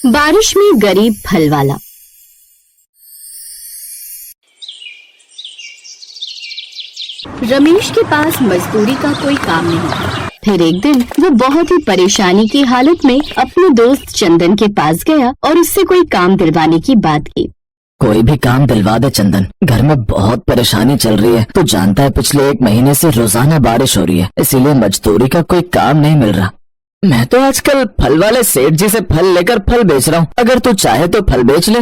बारिश में गरीब फल वाला। रमेश के पास मजदूरी का कोई काम नहीं था। फिर एक दिन वो बहुत ही परेशानी की हालत में अपने दोस्त चंदन के पास गया और उससे कोई काम दिलवाने की बात की। कोई भी काम दिलवा दे चंदन, घर में बहुत परेशानी चल रही है। तो जानता है पिछले 1 महीने से रोजाना बारिश हो रही है, इसीलिए मजदूरी का कोई काम नहीं मिल रहा। मैं तो आजकल फल वाले सेठ जी से फल लेकर फल बेच रहा हूँ, अगर तू चाहे तो फल बेच ले।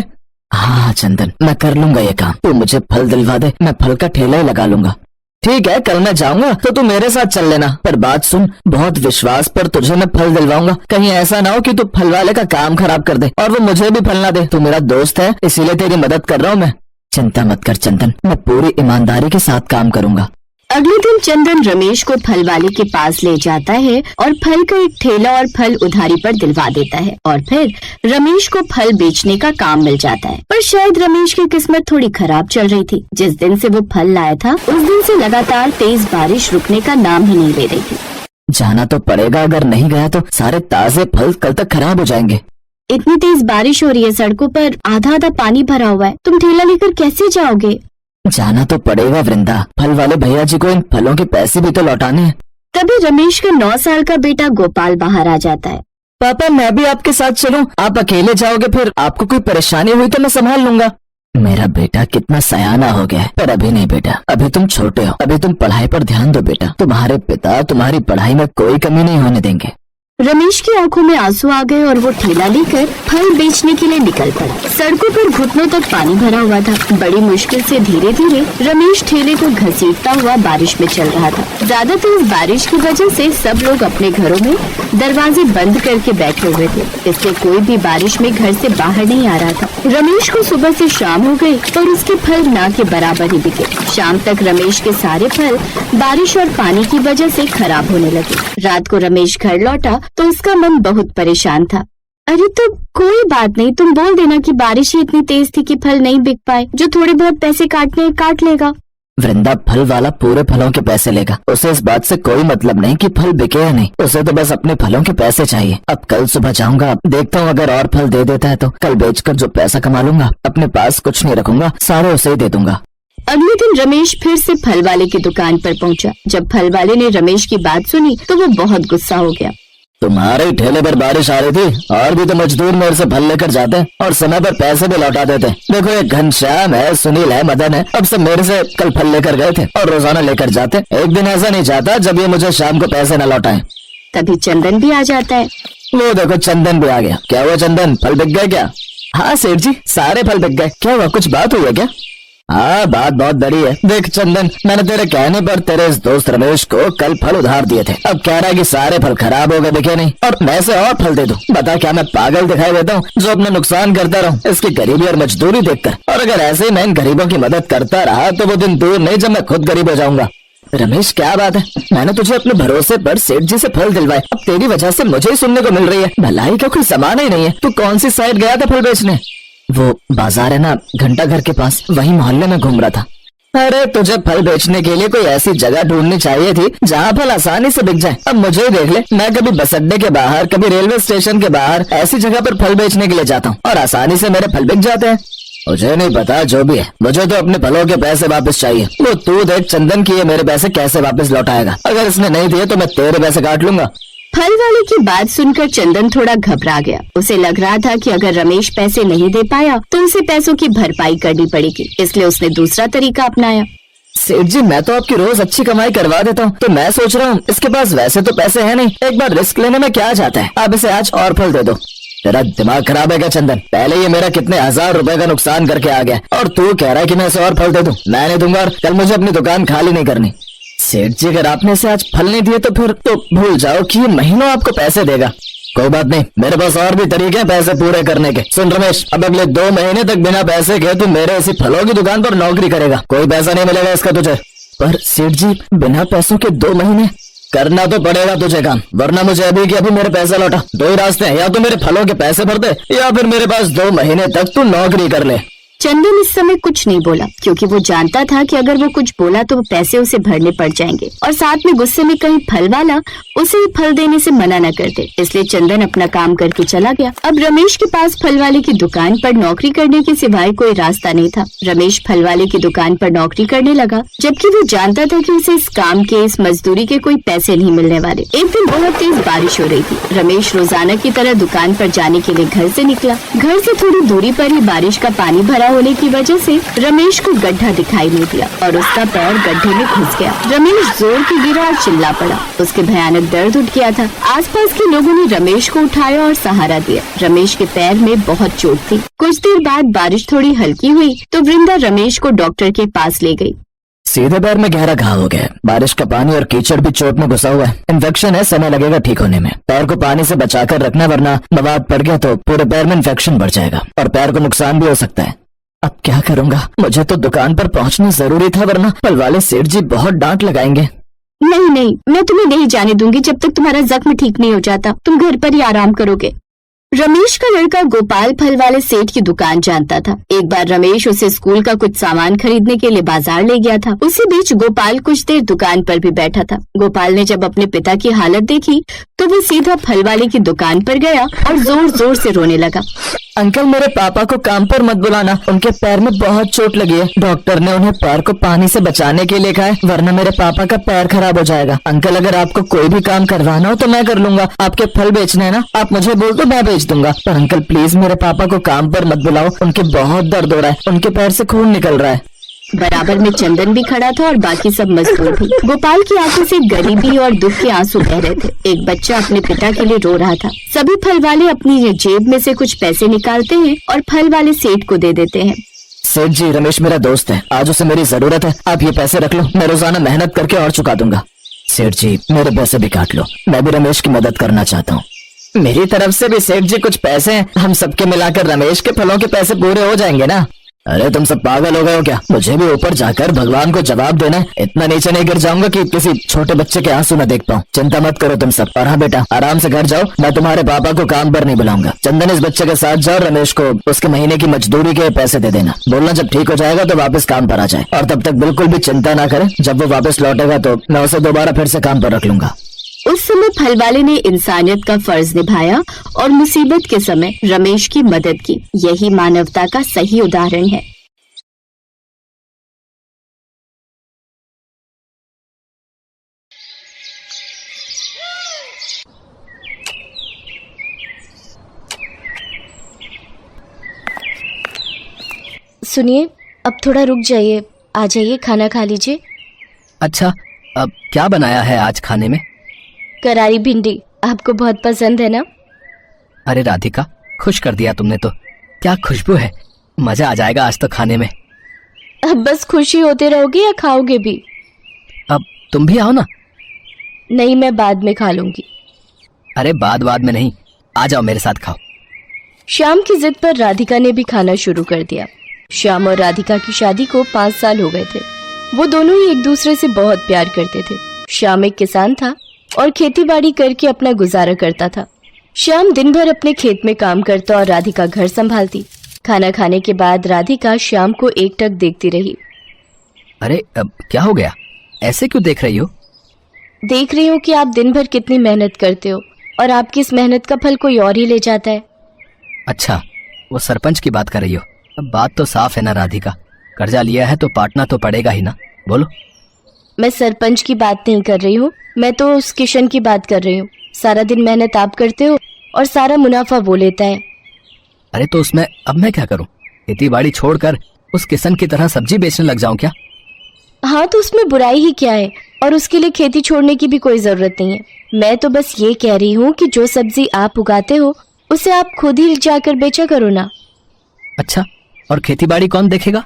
हाँ चंदन, मैं कर लूंगा ये काम। तू मुझे फल दिलवा दे, मैं फल का ठेला ही लगा लूंगा। ठीक है, कल मैं जाऊंगा तो तू मेरे साथ चल लेना। पर बात सुन, बहुत विश्वास पर तुझे मैं फल दिलवाऊंगा। कहीं ऐसा ना हो कि तू फल वाले का काम खराब कर दे और वो मुझे भी फल ना दे। तू मेरा दोस्त है, इसीलिए तेरी मदद कर रहा हूँ मैं। चिंता मत कर चंदन, मैं पूरी ईमानदारी के साथ काम करूंगा। अगले दिन चंदन रमेश को फल वाले के पास ले जाता है और फल का एक ठेला और फल उधारी पर दिलवा देता है और फिर रमेश को फल बेचने का काम मिल जाता है। पर शायद रमेश की किस्मत थोड़ी खराब चल रही थी। जिस दिन से वो फल लाया था उस दिन से लगातार तेज बारिश रुकने का नाम ही नहीं ले रही थी। जाना तो पड़ेगा, अगर नहीं गया तो सारे ताजे फल कल तक खराब हो जाएंगे। इतनी तेज बारिश हो रही है, सड़कों पर आधा आधा पानी भरा हुआ है, तुम ठेला लेकर कैसे जाओगे? जाना तो पड़ेगा वृंदा, फल वाले भैया जी को इन फलों के पैसे भी तो लौटाने हैं। तभी रमेश का 9 साल का बेटा गोपाल बाहर आ जाता है। पापा, मैं भी आपके साथ चलूं? आप अकेले जाओगे, फिर आपको कोई परेशानी हुई तो मैं संभाल लूंगा। मेरा बेटा कितना सयाना हो गया है, पर अभी नहीं बेटा, अभी तुम छोटे हो, अभी तुम पढ़ाई पर ध्यान दो बेटा। तुम्हारे पिता तुम्हारी पढ़ाई में कोई कमी नहीं होने देंगे। रमेश की आंखों में आंसू आ गए और वो ठेला लेकर फल बेचने के लिए निकल पड़ा। सड़कों पर घुटनों तक पानी भरा हुआ था। बड़ी मुश्किल से धीरे धीरे रमेश ठेले को घसीटता हुआ बारिश में चल रहा था। ज्यादा तेज बारिश की वजह से सब लोग अपने घरों में दरवाजे बंद करके बैठे हुए थे, इसलिए कोई भी बारिश में घर से बाहर नहीं आ रहा था। रमेश को सुबह से शाम हो गई और उसके फल ना के बराबर ही बिके। शाम तक रमेश के सारे फल बारिश और पानी की वजह से खराब होने लगे। रात को रमेश घर लौटा तो उसका मन बहुत परेशान था। अरे तो कोई बात नहीं, तुम बोल देना कि बारिश ही इतनी तेज थी कि फल नहीं बिक पाए। जो थोड़े बहुत पैसे काटने हैं काट लेगा। वृंदा, फल वाला पूरे फलों के पैसे लेगा, उसे इस बात से कोई मतलब नहीं कि फल बिके या नहीं, उसे तो बस अपने फलों के पैसे चाहिए। अब कल सुबह जाऊंगा, देखता हूँ अगर और फल दे देता है तो कल बेचकर जो पैसा कमा लूंगा अपने पास कुछ नहीं रखूंगा, सारे उसे ही दे दूंगा। अगले दिन रमेश फिर से फल वाले की दुकान पर पहुंचा। जब फल वाले ने रमेश की बात सुनी तो वो बहुत गुस्सा हो गया। तुम्हारे ठेले पर बारिश आ रही थी और भी तो मजदूर मेरे से फल लेकर जाते और समय पर पैसे भी लौटा देते। देखो, ये घनश्याम है, सुनील है, मदन है, अब सब मेरे से कल फल लेकर गए थे और रोजाना लेकर जाते। एक दिन ऐसा नहीं जाता जब ये मुझे शाम को पैसे न लौटाएं। तभी चंदन भी आ जाता है। वो देखो, चंदन भी आ गया। क्या हुआ चंदन, फल बिक गए क्या? हाँ सेठ जी, सारे फल बिक गए। क्या हुआ, कुछ बात हुई है क्या? हाँ, बात बहुत बड़ी है। देख चंदन, मैंने तेरे कहने पर तेरे इस दोस्त रमेश को कल फल उधार दिए थे। अब कह रहा है कि सारे फल खराब हो गए, बिके नहीं, और मैं से और फल दे दूं। बता, क्या मैं पागल दिखाई देता हूँ जो अपना नुकसान करता रहूं इसकी गरीबी और मजदूरी देखकर? और अगर ऐसे ही मैं इन गरीबों की मदद करता रहा तो वो दिन दूर नहीं जब मैं खुद गरीब हो जाऊंगा। रमेश, क्या बात है, मैंने तुझे अपने भरोसे पर सेठ जी से फल दिलवाए, अब तेरी वजह से मुझे ही सुनने को मिल रही है भलाई का कोई सामान ही नहीं है। तू कौन सी साइड गया था फल बेचने? वो बाजार है ना, घंटा घर के पास, वही मोहल्ले में घूम रहा था। अरे तुझे फल बेचने के लिए कोई ऐसी जगह ढूंढनी चाहिए थी जहाँ फल आसानी से बिक जाए। अब मुझे ही देख ले, मैं कभी बस अड्डे के बाहर, कभी रेलवे स्टेशन के बाहर ऐसी जगह पर फल बेचने के लिए जाता हूँ और आसानी से मेरे फल बिक जाते हैं। मुझे नहीं पता, जो भी है, मुझे तो अपने फलों के पैसे वापस चाहिए। वो तू देख चंदन की ये मेरे पैसे कैसे वापस लौटाएगा। अगर इसने नहीं दिए तो मैं तेरे पैसे काट लूंगा। फल वाले की बात सुनकर चंदन थोड़ा घबरा गया। उसे लग रहा था कि अगर रमेश पैसे नहीं दे पाया तो उसे पैसों की भरपाई करनी पड़ेगी, इसलिए उसने दूसरा तरीका अपनाया। सेठ जी, मैं तो आपकी रोज अच्छी कमाई करवा देता हूँ, तो मैं सोच रहा हूँ इसके पास वैसे तो पैसे है नहीं, एक बार रिस्क लेने में क्या जाता है। आप इसे आज और फल दे दो। तेरा दिमाग खराब है क्या चंदन? पहले ये मेरा कितने 1000 रुपए का नुकसान करके आ गया और तू कह रहा है कि मैं इसे और फल दे दूं? मैं नहीं दूंगा और कल मुझे अपनी दुकान खाली नहीं करनी। सेठ जी, अगर आपने इसे आज फल नहीं दिए तो फिर तो भूल जाओ कि ये महीनों आपको पैसे देगा। कोई बात नहीं, मेरे पास और भी तरीके हैं पैसे पूरे करने के। सुन रमेश, अब अगले 2 महीने तक बिना पैसे के तू मेरे इसी फलों की दुकान पर नौकरी करेगा, कोई पैसा नहीं मिलेगा इसका तुझे। पर सेठ जी, बिना पैसों के 2 महीने? करना तो पड़ेगा तुझे काम, वरना मुझे अभी के अभी मेरे पैसे लौटा। 2 ही रास्ते हैं, या तो मेरे फलों के पैसे भर दे या फिर मेरे पास 2 महीने तक तू नौकरी कर ले। चंदन इस समय कुछ नहीं बोला क्योंकि वो जानता था कि अगर वो कुछ बोला तो वो पैसे उसे भरने पड़ जाएंगे और साथ में गुस्से में कहीं फल वाला उसे फल देने से मना न कर दे। इसलिए चंदन अपना काम करके चला गया। अब रमेश के पास फल वाले की दुकान पर नौकरी करने के सिवाय कोई रास्ता नहीं था। रमेश फल वाले की दुकान पर नौकरी करने लगा, जबकि वो जानता था कि उसे इस काम के, इस मजदूरी के कोई पैसे नहीं मिलने वाले। एक दिन बहुत तेज बारिश हो रही थी। रमेश रोजाना की तरह दुकान पर जाने के लिए घर से निकला। घर से थोड़ी दूरी पर ही बारिश का पानी भरा होने की वजह से रमेश को गड्ढा दिखाई नहीं दिया और उसका पैर गड्ढे में घुस गया। रमेश जोर के गिरा और चिल्ला पड़ा। उसके भयानक दर्द उठ गया था। आसपास के लोगों ने रमेश को उठाया और सहारा दिया। रमेश के पैर में बहुत चोट थी। कुछ देर बाद बारिश थोड़ी हल्की हुई तो वृंदा रमेश को डॉक्टर के पास ले गई। सीधे पैर में गहरा घाव हो गया। बारिश का पानी और कीचड़ भी चोट में घुसा हुआ है। इन्फेक्शन है, समय लगेगा ठीक होने में। पैर को पानी से बचाकर रखना, वरना मवाद पड़ गया तो पूरे पैर में इन्फेक्शन बढ़ जाएगा और पैर को नुकसान भी हो सकता है। अब क्या करूंगा? मुझे तो दुकान पर पहुंचना जरूरी था, वरना फल वाले सेठ जी बहुत डांट लगाएंगे। नहीं, मैं तुम्हें नहीं जाने दूंगी जब तक तुम्हारा जख्म ठीक नहीं हो जाता। तुम घर पर ही आराम करोगे। रमेश का लड़का गोपाल फल वाले सेठ की दुकान जानता था। एक बार रमेश उसे स्कूल का कुछ सामान खरीदने के लिए बाजार ले गया था। उसी बीच गोपाल कुछ देर दुकान पर भी बैठा था। गोपाल ने जब अपने पिता की हालत देखी तो वो सीधा फल वाले की दुकान पर गया और जोर जोर से रोने लगा। अंकल, मेरे पापा को काम पर मत बुलाना, उनके पैर में बहुत चोट लगी है। डॉक्टर ने उन्हें पैर को पानी से बचाने के लिए कहा है, वरना मेरे पापा का पैर खराब हो जाएगा। अंकल, अगर आपको कोई भी काम करवाना हो तो मैं कर लूंगा। आपके फल बेचने हैं ना, आप मुझे बोल दो, मैं बेच दूंगा। पर अंकल प्लीज मेरे पापा को काम पर मत बुलाओ, उनके बहुत दर्द हो रहा है, उनके पैर से खून निकल रहा है। बराबर में चंदन भी खड़ा था और बाकी सब मजदूर भी। गोपाल की आंखों से गरीबी और दुख के आंसू बह रहे थे। एक बच्चा अपने पिता के लिए रो रहा था। सभी फल वाले अपनी जेब में से कुछ पैसे निकालते हैं और फल वाले सेठ को दे देते हैं। सेठ जी, रमेश मेरा दोस्त है, आज उसे मेरी जरूरत है, आप ये पैसे रख लो, मैं रोजाना मेहनत करके और चुका दूंगा। सेठ जी, मेरे पैसे भी काट लो, मैं भी रमेश की मदद करना चाहता हूँ। मेरी तरफ से भी सेठ जी कुछ पैसे हैं, हम सबके मिलाकर रमेश के फलों के पैसे पूरे हो जाएंगे ना। अरे तुम सब पागल हो गए हो क्या? मुझे भी ऊपर जाकर भगवान को जवाब देना है। इतना नीचे नहीं गिर जाऊंगा कि किसी छोटे बच्चे के आंसू न देख पाऊं। चिंता मत करो तुम सब। और हाँ बेटा, आराम से घर जाओ, मैं तुम्हारे पापा को काम पर नहीं बुलाऊंगा। चंदन, इस बच्चे के साथ जाओ, रमेश को उसके महीने की मजदूरी के पैसे दे देना। बोलना जब ठीक हो जाएगा तो वापस काम पर आ जाए, और तब तक बिल्कुल भी चिंता ना करे। जब वो वापस लौटेगा तो मैं उसे दोबारा फिर से काम पर रख लूंगा। उस समय फल वाले ने इंसानियत का फर्ज निभाया और मुसीबत के समय रमेश की मदद की। यही मानवता का सही उदाहरण है। सुनिए, अब थोड़ा रुक जाइए, आ जाइए, खाना खा लीजिए। अच्छा, अब क्या बनाया है आज खाने में? करारी भिंडी, आपको बहुत पसंद है ना? अरे राधिका, खुश कर दिया तुमने तो। क्या खुशबू है, मजा आ जाएगा आज तो खाने में। अब बस खुशी होते रहोगे या खाओगे भी? अब तुम भी आओ ना। नहीं, मैं बाद में खा लूंगी। अरे बाद में नहीं, आ जाओ मेरे साथ खाओ। श्याम की जिद पर राधिका ने भी खाना शुरू कर दिया। श्याम और राधिका की शादी को 5 साल हो गए थे। वो दोनों ही एक दूसरे से बहुत प्यार करते थे। श्याम एक किसान था और खेतीबाड़ी करके अपना गुजारा करता था। श्याम दिन भर अपने खेत में काम करता और राधिका घर संभालती। खाना खाने के बाद राधिका श्याम को एकटक देखती रही। अरे अब क्या हो गया, ऐसे क्यों देख रही हो? देख रही हूँ कि आप दिन भर कितनी मेहनत करते हो और आपकी इस मेहनत का फल कोई और ही ले जाता है। अच्छा, वो सरपंच की बात कर रही हो? अब बात तो साफ है ना राधिका, कर्जा लिया है तो पाटना तो पड़ेगा ही ना। बोलो। मैं सरपंच की बात नहीं कर रही हूँ, मैं तो उस किशन की बात कर रही हूँ। सारा दिन मेहनत आप करते हो और सारा मुनाफा वो लेता है। अरे तो उसमें अब मैं क्या करूँ? खेती बाड़ी छोड़कर उस किशन की तरह सब्जी बेचने लग जाऊं क्या? हाँ, तो उसमें बुराई ही क्या है, और उसके लिए खेती छोड़ने की भी कोई जरूरत नहीं है। मैं तो बस ये कह रही हूँ कि जो सब्जी आप उगाते हो उसे आप खुद ही जाकर बेचा करो ना। अच्छा, और खेती बाड़ी कौन देखेगा?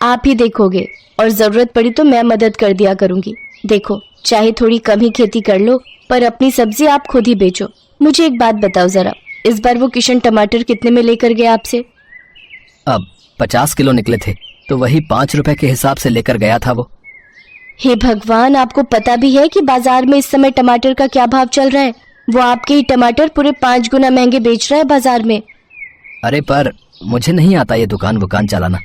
आप ही देखोगे, और जरूरत पड़ी तो मैं मदद कर दिया करूंगी। देखो, चाहे थोड़ी कम ही खेती कर लो, पर अपनी सब्जी आप खुद ही बेचो। मुझे एक बात बताओ जरा, इस बार वो किशन टमाटर कितने में लेकर गया आपसे? अब 50 किलो निकले थे, तो वही 5 रुपए के हिसाब से लेकर गया था वो। हे भगवान, आपको पता भी है कि बाजार में इस समय टमाटर का क्या भाव चल रहा है? वो आपके ही टमाटर पूरे 5 गुना महंगे बेच रहा है बाजार में। अरे पर मुझे नहीं आता ये दुकान चलाना।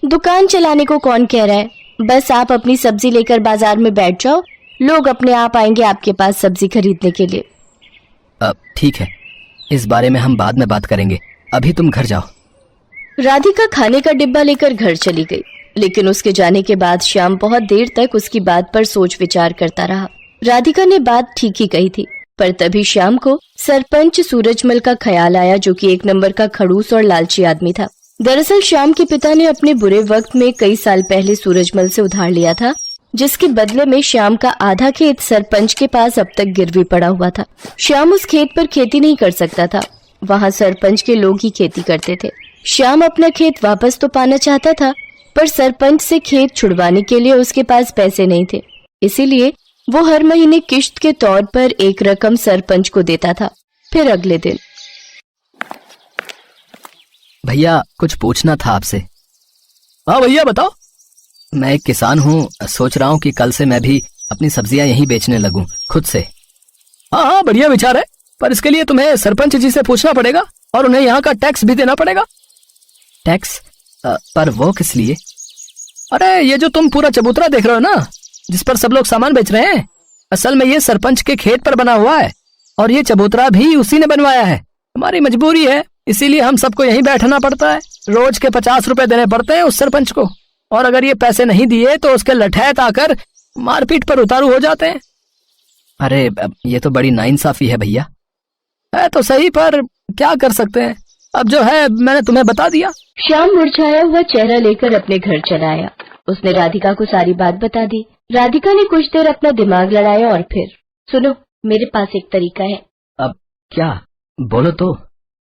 दुकान चलाने को कौन कह रहा है? बस आप अपनी सब्जी लेकर बाजार में बैठ जाओ, लोग अपने आप आएंगे आपके पास सब्जी खरीदने के लिए। ठीक है, इस बारे में हम बाद में बात करेंगे, अभी तुम घर जाओ। राधिका खाने का डिब्बा लेकर घर चली गई, लेकिन उसके जाने के बाद श्याम बहुत देर तक उसकी बात पर सोच विचार करता रहा। राधिका ने बात ठीक ही कही थी, पर तभी श्याम को सरपंच सूरजमल का ख्याल आया, जो कि एक नंबर का खड़ूस और लालची आदमी था। दरअसल श्याम के पिता ने अपने बुरे वक्त में कई साल पहले सूरजमल से उधार लिया था, जिसके बदले में श्याम का आधा खेत सरपंच के पास अब तक गिरवी पड़ा हुआ था। श्याम उस खेत पर खेती नहीं कर सकता था, वहाँ सरपंच के लोग ही खेती करते थे। श्याम अपना खेत वापस तो पाना चाहता था, पर सरपंच से खेत छुड़वाने के लिए उसके पास पैसे नहीं थे, इसीलिए वो हर महीने किश्त के तौर पर एक रकम सरपंच को देता था। फिर अगले दिन, भैया कुछ पूछना था आपसे। हाँ भैया बताओ। मैं एक किसान हूँ, सोच रहा हूँ कि कल से मैं भी अपनी सब्जियां यहीं बेचने लगूं खुद से। हाँ हाँ बढ़िया विचार है, पर इसके लिए तुम्हें सरपंच जी से पूछना पड़ेगा और उन्हें यहाँ का टैक्स भी देना पड़ेगा। टैक्स? पर वो किस लिए? अरे ये जो तुम पूरा चबूतरा देख रहे हो ना, जिस पर सब लोग सामान बेच रहे हैं, असल में ये सरपंच के खेत पर बना हुआ है और ये चबूतरा भी उसी ने बनवाया है। हमारी मजबूरी है, इसीलिए हम सबको यहीं बैठना पड़ता है। रोज के 50 रुपए देने पड़ते हैं उस सरपंच को, और अगर ये पैसे नहीं दिए तो उसके लठैत आकर मारपीट पर उतारू हो जाते हैं। अरे ये तो बड़ी नाइंसाफी है भैया। है तो सही, पर क्या कर सकते हैं, अब जो है मैंने तुम्हें बता दिया। श्याम मुरझाया हुआ चेहरा लेकर अपने घर चला आया। उसने राधिका को सारी बात बता दी। राधिका ने कुछ देर अपना दिमाग लड़ाया और फिर, सुनो, मेरे पास एक तरीका है। अब क्या? बोलो तो।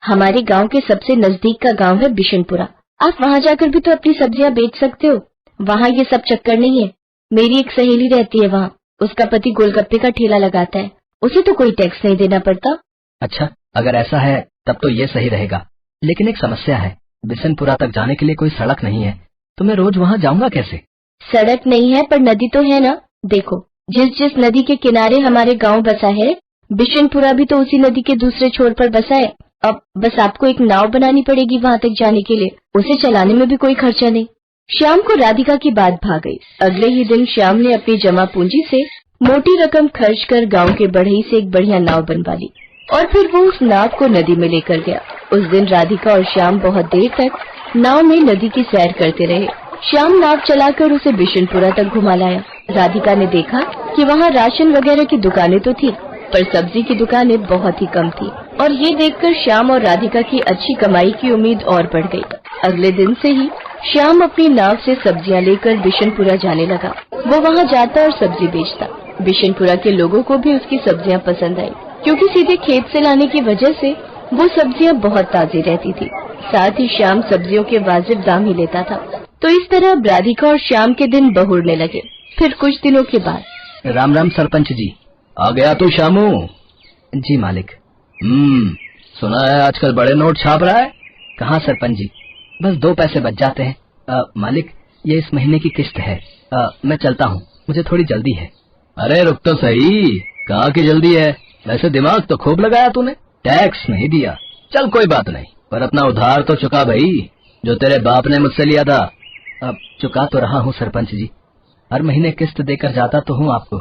हमारे गांव के सबसे नजदीक का गांव है बिशनपुरा। आप वहां जाकर भी तो अपनी सब्जियां बेच सकते हो। वहां ये सब चक्कर नहीं है। मेरी एक सहेली रहती है वहाँ, उसका पति गोलगप्पे का ठेला लगाता है, उसे तो कोई टैक्स नहीं देना पड़ता। अच्छा, अगर ऐसा है तब तो ये सही रहेगा, लेकिन एक समस्या है, बिशनपुरा तक जाने के लिए कोई सड़क नहीं है, तो मैं रोज वहाँ जाऊंगा कैसे? सड़क नहीं है पर नदी तो है ना। देखो, जिस नदी के किनारे हमारे गांव बसा है, बिशनपुरा भी तो उसी नदी के दूसरे छोर पर बसा है। अब बस आपको एक नाव बनानी पड़ेगी वहां तक जाने के लिए, उसे चलाने में भी कोई खर्चा नहीं। श्याम को राधिका की बात भा गई। अगले ही दिन श्याम ने अपनी जमा पूंजी से मोटी रकम खर्च कर गांव के बढ़ई से एक बढ़िया नाव बनवा ली और फिर वो उस नाव को नदी में लेकर गया। उस दिन राधिका और श्याम बहुत देर तक नाव में नदी की सैर करते रहे। श्याम नाव चलाकर उसे बिशनपुरा तक घुमा लाया। राधिका ने देखा कि वहाँ राशन वगैरह की दुकानें तो थी, पर सब्जी की दुकानें बहुत ही कम थी, और ये देखकर श्याम और राधिका की अच्छी कमाई की उम्मीद और बढ़ गई। अगले दिन से ही श्याम अपनी नाव से सब्जियां लेकर बिशनपुरा जाने लगा। वो वहाँ जाता और सब्जी बेचता। बिशनपुरा के लोगों को भी उसकी सब्जियां पसंद आई, क्योंकि सीधे खेत से लाने की वजह से वो सब्जियां बहुत ताजी रहती थी। साथ ही श्याम सब्जियों के वाजिब दाम ही लेता था। तो इस तरह राधिका और श्याम के दिन बहुरने लगे। फिर कुछ दिनों के बाद, राम राम सरपंच जी। आ गया तू श्यामू? जी मालिक। सुना है आजकल बड़े नोट छाप रहा है। कहाँ सरपंच जी, बस 2 पैसे बच जाते हैं। मालिक, ये इस महीने की किस्त है। मैं चलता हूँ, मुझे थोड़ी जल्दी है। अरे रुक तो सही, कहाँ की जल्दी है? वैसे दिमाग तो खूब लगाया तूने, टैक्स नहीं दिया। चल कोई बात नहीं, पर अपना उधार तो चुका भाई, जो तेरे बाप ने मुझसे लिया था। अब चुका तो रहा हूँ सरपंच जी, हर महीने किस्त देकर जाता तो हूँ आपको।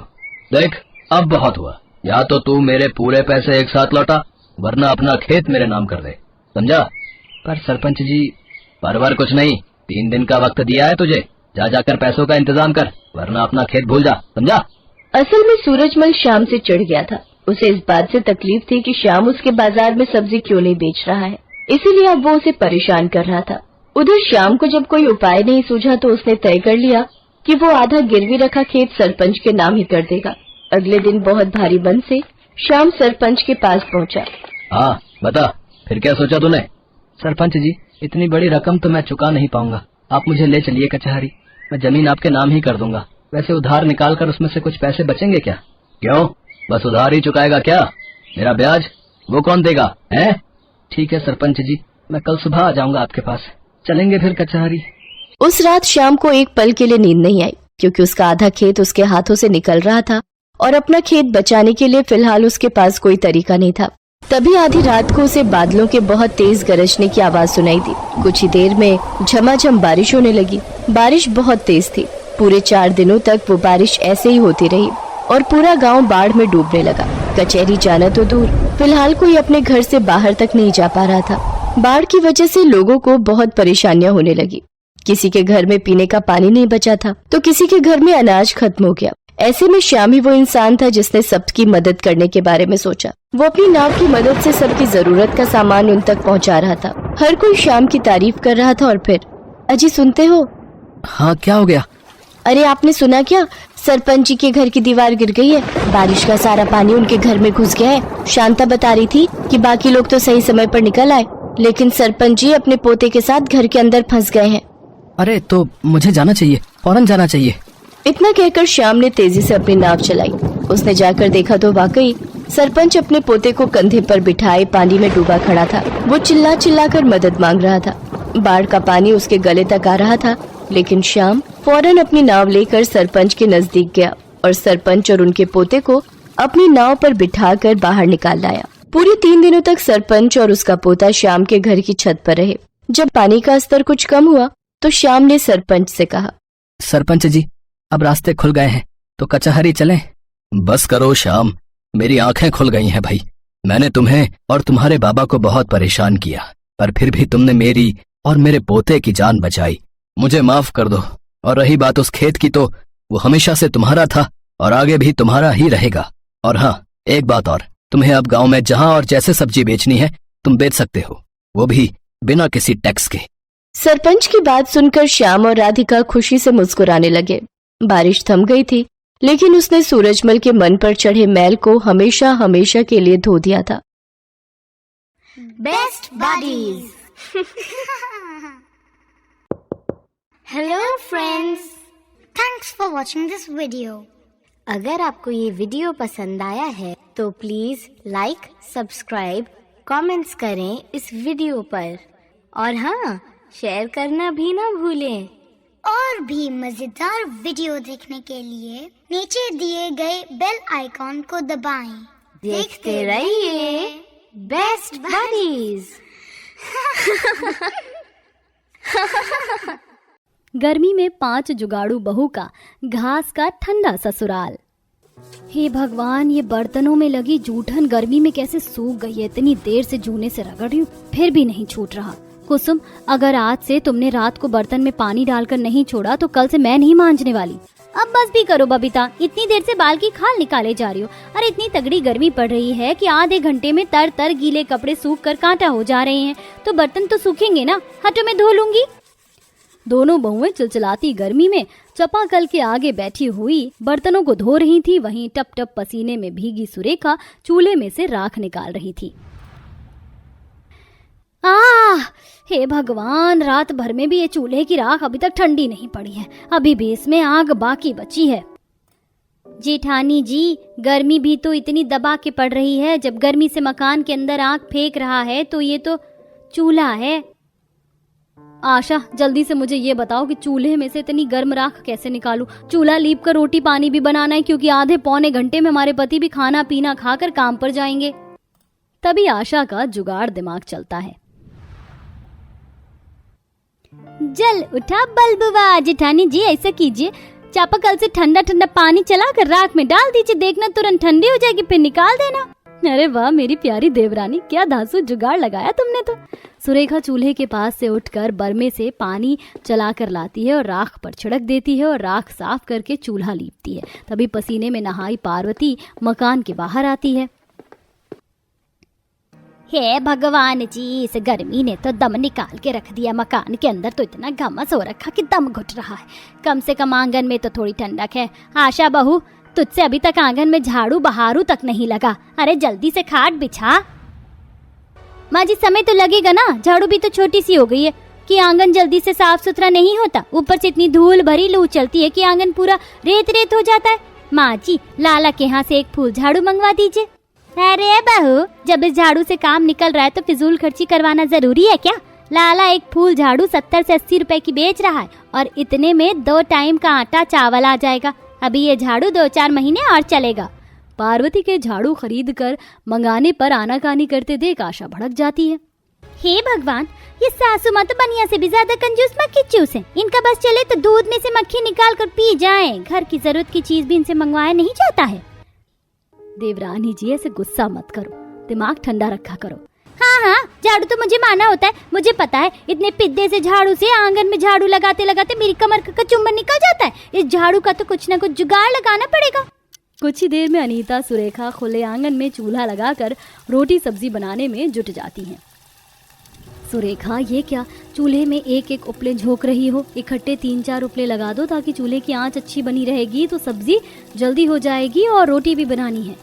देख, अब बहुत हुआ, या तो तू मेरे पूरे पैसे एक साथ लौटा, वरना अपना खेत मेरे नाम कर दे, समझा? पर सरपंच जी, परवर कुछ नहीं, 3 दिन का वक्त दिया है तुझे, जा जाकर पैसों का इंतजाम कर, वरना अपना खेत भूल जा, समझा? असल में सूरजमल श्याम से चिढ़ गया था। उसे इस बात से तकलीफ थी कि श्याम उसके बाजार में सब्जी क्यों नहीं बेच रहा है, इसीलिए अब वो उसे परेशान कर रहा था। उधर श्याम को जब कोई उपाय नहीं सूझा तो उसने तय कर लिया कि वो आधा गिरवी रखा खेत सरपंच के नाम ही कर देगा। अगले दिन बहुत भारी मन से श्याम सरपंच के पास पहुंचा। हाँ बता, फिर क्या सोचा तूने? सरपंच जी, इतनी बड़ी रकम तो मैं चुका नहीं पाऊंगा, आप मुझे ले चलिए कचहरी, मैं जमीन आपके नाम ही कर दूंगा। वैसे उधार निकाल कर उसमें से कुछ पैसे बचेंगे क्या? क्यों, बस उधार ही चुकाएगा क्या? मेरा ब्याज वो कौन देगा है? ठीक है सरपंच जी, मैं कल सुबह आ जाऊंगा आपके पास, चलेंगे फिर कचहरी। उस रात श्याम को एक पल के लिए नींद नहीं आई, क्योंकि उसका आधा खेत उसके हाथों से निकल रहा था और अपना खेत बचाने के लिए फिलहाल उसके पास कोई तरीका नहीं था। तभी आधी रात को उसे बादलों के बहुत तेज गरजने की आवाज सुनाई दी। कुछ ही देर में झमाझम बारिश होने लगी। बारिश बहुत तेज थी। पूरे 4 दिनों तक वो बारिश ऐसे ही होती रही और पूरा गांव बाढ़ में डूबने लगा। कचहरी जाना तो दूर, फिलहाल कोई अपने घर से बाहर तक नहीं जा पा रहा था। बाढ़ की वजह से लोगों को बहुत परेशानियां होने लगी। किसी के घर में पीने का पानी नहीं बचा था तो किसी के घर में अनाज खत्म हो गया। ऐसे में श्याम ही वो इंसान था जिसने सबकी मदद करने के बारे में सोचा। वो अपनी नाव की मदद से सबकी जरूरत का सामान उन तक पहुंचा रहा था। हर कोई श्याम की तारीफ कर रहा था। और फिर अजी सुनते हो? हाँ, क्या हो गया? अरे आपने सुना क्या? सरपंच जी के घर की दीवार गिर गई है। बारिश का सारा पानी उनके घर में घुस गया है। शांता बता रही थी कि बाकी लोग तो सही समय पर निकल आए, लेकिन सरपंच जी अपने पोते के साथ घर के अंदर फंस गए हैं। अरे तो मुझे जाना चाहिए, फौरन जाना चाहिए। इतना कहकर श्याम ने तेजी से अपनी नाव चलाई। उसने जाकर देखा तो वाकई सरपंच अपने पोते को कंधे पर बिठाए पानी में डूबा खड़ा था। वो चिल्ला चिल्ला कर मदद मांग रहा था। बाढ़ का पानी उसके गले तक आ रहा था, लेकिन श्याम फौरन अपनी नाव लेकर सरपंच के नजदीक गया और सरपंच और उनके पोते को अपनी नाव पर बिठाकर बाहर निकाल लाया। पूरे 3 दिनों तक सरपंच और उसका पोता श्याम के घर की छत पर रहे। जब पानी का स्तर कुछ कम हुआ तो श्याम ने सरपंच से कहा, सरपंच जी, अब रास्ते खुल गए हैं तो कचहरी चलें। बस करो श्याम, मेरी आंखें खुल गई हैं भाई। मैंने तुम्हें और तुम्हारे बाबा को बहुत परेशान किया, पर फिर भी तुमने मेरी और मेरे पोते की जान बचाई। मुझे माफ कर दो। और रही बात उस खेत की, तो वो हमेशा से तुम्हारा था और आगे भी तुम्हारा ही रहेगा। और हाँ, एक बात और, तुम्हें अब गांव में जहां और जैसे सब्जी बेचनी है तुम बेच सकते हो, वो भी बिना किसी टैक्स के। सरपंच की बात सुनकर श्याम और राधिका खुशी से मुस्कुराने लगे। बारिश थम गई थी, लेकिन उसने सूरजमल के मन पर चढ़े मैल को हमेशा हमेशा के लिए धो दिया था। Best buddies. Hello friends, thanks for watching this video. अगर आपको ये वीडियो पसंद आया है तो प्लीज लाइक, सब्सक्राइब, कमेंट्स करें इस वीडियो पर, और हाँ, शेयर करना भी ना भूलें। और भी मजेदार वीडियो देखने के लिए नीचे दिए गए बेल आइकॉन को दबाएं। देखते रहिए बेस्ट बडीज। गर्मी में 5 जुगाड़ू बहू का घास का ठंडा ससुराल। हे भगवान, ये बर्तनों में लगी जूठन गर्मी में कैसे सूख गई है। इतनी देर से जूने से रगड़ रही हूँ, फिर भी नहीं छूट रहा। कुसुम, अगर आज से तुमने रात को बर्तन में पानी डालकर नहीं छोड़ा तो कल से मैं नहीं मांजने वाली। अब बस भी करो बबीता, इतनी देर से बाल की खाल निकाले जा रही हो। अरे इतनी तगड़ी गर्मी पड़ रही है कि आधे घंटे में तर तर गीले कपड़े सूख कर कांटा हो जा रहे हैं, तो बर्तन तो सूखेंगे ना। हटो, मैं धो लूंगी। दोनों बहुएं चिलचिलाती गर्मी में चापाकल के आगे बैठी हुई बर्तनों को धो रही थी। वहीं टप टप पसीने में भीगी सुरेखा चूल्हे में से राख निकाल रही थी। हे भगवान, रात भर में भी ये चूल्हे की राख अभी तक ठंडी नहीं पड़ी है। अभी भी इसमें आग बाकी बची है। जेठानी जी, गर्मी भी तो इतनी दबा के पड़ रही है। जब गर्मी से मकान के अंदर आग फेंक रहा है तो ये तो चूल्हा है। आशा, जल्दी से मुझे ये बताओ कि चूल्हे में से इतनी गर्म राख कैसे निकालूं। चूल्हा लीप कर रोटी पानी भी बनाना है, क्योंकि आधे पौने घंटे में हमारे पति भी खाना पीना खाकर काम पर जाएंगे। तभी आशा का जुगाड़ दिमाग चलता है। जल उठा बल्बुआ। जेठानी जी, ऐसा कीजिए, चापाकल से ठंडा ठंडा पानी चलाकर राख में डाल दीजिए। देखना तुरंत ठंडी हो जाएगी, फिर निकाल देना। अरे वाह मेरी प्यारी देवरानी, क्या धांसू जुगाड़ लगाया तुमने तो। सुरेखा चूल्हे के पास से उठकर बरमे से पानी चलाकर लाती है और राख पर छिड़क देती है और राख साफ करके चूल्हा लीपती है। तभी पसीने में नहाई पार्वती मकान के बाहर आती है। हे भगवान जी, इस गर्मी ने तो दम निकाल के रख दिया। मकान के अंदर तो इतना घमस हो रखा कि दम घुट रहा है। कम से कम आंगन में तो थोड़ी ठंडक है। आशा बहू, तुझसे अभी तक आंगन में झाड़ू बहारू तक नहीं लगा। अरे जल्दी से खाट बिछा। माँ जी, समय तो लगेगा ना, झाड़ू भी तो छोटी सी हो गई है कि आंगन जल्दी से साफ सुथरा नहीं होता। ऊपर से इतनी धूल भरी लू चलती है कि आंगन पूरा रेत रेत हो जाता है। माँ जी, लाला के यहाँ से एक फूल झाड़ू मंगवा दीजिए। अरे बहू, जब इस झाड़ू से काम निकल रहा है तो फिजूल खर्ची करवाना जरूरी है क्या? लाला एक फूल झाड़ू 70 से 80 रुपए की बेच रहा है और इतने में 2 टाइम का आटा चावल आ जाएगा। अभी ये झाड़ू 2-4 महीने और चलेगा। पार्वती के झाड़ू खरीद कर मंगाने पर आनाकानी करते देख आशा भड़क जाती है। हे भगवान, ये सासू माँ तो बनिया से भी ज्यादा कंजूस मक्खी चूस है। इनका बस चले तो दूध में से मक्खी निकाल कर पी जाएं। घर की जरूरत की चीज भी इनसे मंगवाया नहीं जाता है। देवरानी जी ऐसे गुस्सा मत करो, दिमाग ठंडा रखा करो। हाँ, झाड़ू तो मुझे माना होता है, मुझे पता है। इतने पिद्दे से झाड़ू से आंगन में झाड़ू लगाते लगाते मेरी कमर का चुंबन निकल जाता है। इस झाड़ू का तो कुछ न कुछ जुगाड़ लगाना पड़ेगा। कुछ ही देर में अनीता सुरेखा खुले आंगन में चूल्हा लगाकर रोटी सब्जी बनाने में जुट जाती हैं। सुरेखा, ये क्या, चूल्हे में एक एक उपले झोंक रही हो? इकट्ठे 3-4 उपले लगा दो ताकि चूल्हे की आंच अच्छी बनी रहेगी तो सब्जी जल्दी हो जाएगी और रोटी भी बनानी है।